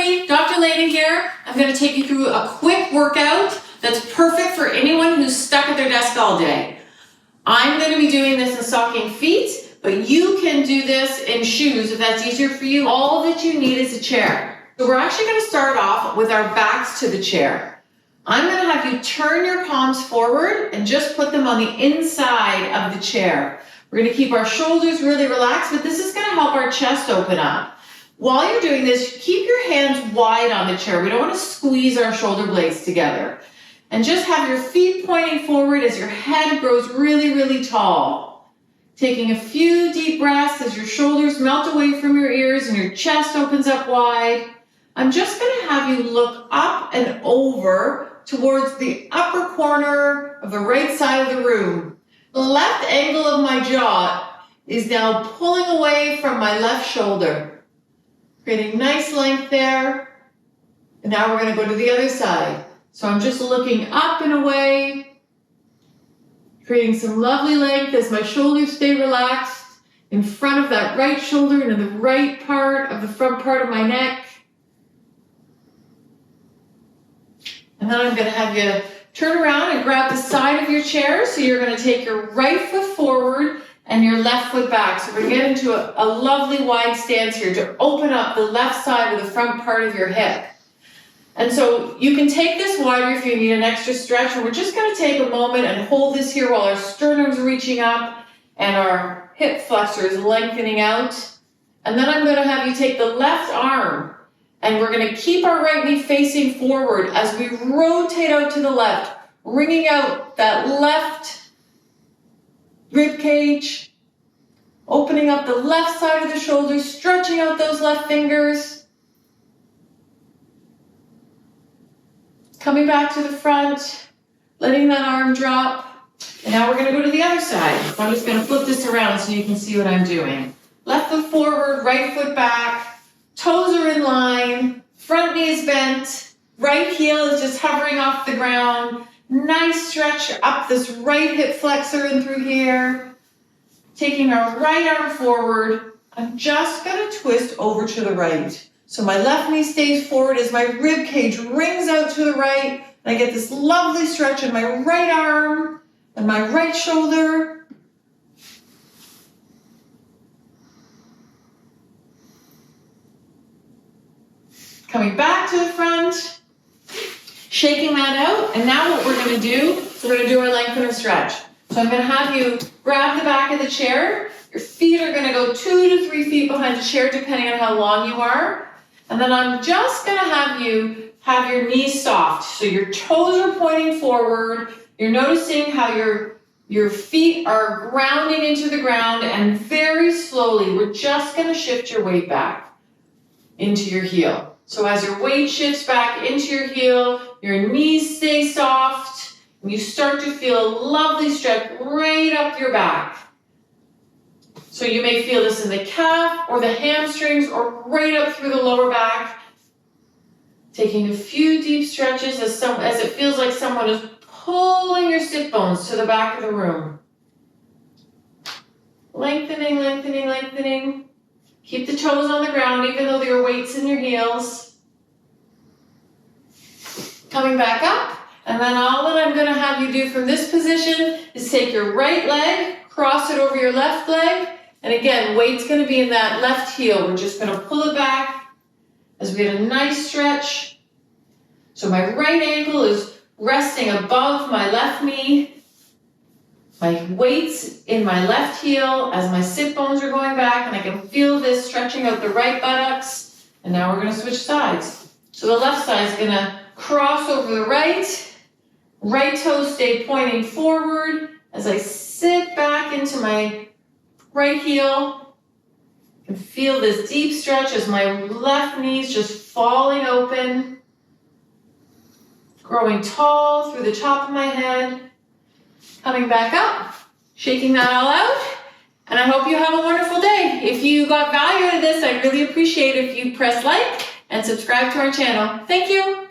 everybody, Dr. Laina here. I'm going to take you through a quick workout that's perfect for anyone who's stuck at their desk all day. I'm going to be doing this in stocking feet, but you can do this in shoes if that's easier for you. All that you need is a chair. So we're actually going to start off with our backs to the chair. I'm going to have you turn your palms forward and just put them on the inside of the chair. We're going to keep our shoulders really relaxed, but this is going to help our chest open up. While you're doing this, keep your hands wide on the chair. We don't want to squeeze our shoulder blades together. And just have your feet pointing forward as your head grows really, really tall. Taking a few deep breaths as your shoulders melt away from your ears and your chest opens up wide. I'm just going to have you look up and over towards the upper corner of the right side of the room. The left angle of my jaw is now pulling away from my left shoulder. Creating nice length there. And now we're going to go to the other side. So I'm just looking up and away, creating some lovely length as my shoulders stay relaxed in front of that right shoulder and in the right part of the front part of my neck. And then I'm going to have you turn around and grab the side of your chair. So you're going to take your right foot forward and your left foot back. So we're going to get into a lovely wide stance here to open up the left side of the front part of your hip. And so you can take this wider if you need an extra stretch. And we're just going to take a moment and hold this here while our sternum's reaching up and our hip flexor is lengthening out. And then I'm going to have you take the left arm and we're going to keep our right knee facing forward as we rotate out to the left, wringing out that left rib cage, opening up the left side of the shoulders, stretching out those left fingers. Coming back to the front, letting that arm drop. And now we're going to go to the other side. So I'm just going to flip this around so you can see what I'm doing. Left foot forward, right foot back. Toes are in line. Front knee is bent. Right heel is just hovering off the ground. Nice stretch up this right hip flexor and through here. Taking our right arm forward. I'm just going to twist over to the right. So my left knee stays forward as my rib cage rings out to the right. And I get this lovely stretch in my right arm and my right shoulder. Coming back to the front. Shaking that out, and now what we're going to do is we're going to do our lengthen and stretch. So I'm going to have you grab the back of the chair. Your feet are going to go 2 to 3 feet behind the chair depending on how long you are. And then I'm just going to have you have your knees soft. So your toes are pointing forward. You're noticing how your feet are grounding into the ground, and very slowly we're just going to shift your weight back into your heel. So as your weight shifts back into your heel, your knees stay soft, and you start to feel a lovely stretch right up your back. So you may feel this in the calf or the hamstrings or right up through the lower back. Taking a few deep stretches as it feels like someone is pulling your sit bones to the back of the room. Lengthening, lengthening, lengthening. Keep the toes on the ground even though your weight's in your heels. Coming back up, and then all that I'm going to have you do from this position is take your right leg, cross it over your left leg, and again, weight's going to be in that left heel. We're just going to pull it back as we get a nice stretch. So my right ankle is resting above my left knee. My weight's in my left heel as my sit bones are going back, and I can feel this stretching out the right buttocks. And now we're going to switch sides. So the left side is going to cross over the right. Right toes stay pointing forward as I sit back into my right heel. I can feel this deep stretch as my left knee is just falling open. Growing tall through the top of my head. Coming back up, shaking that all out, and I hope you have a wonderful day. If you got value out of this, I'd really appreciate if you press like and subscribe to our channel. Thank you.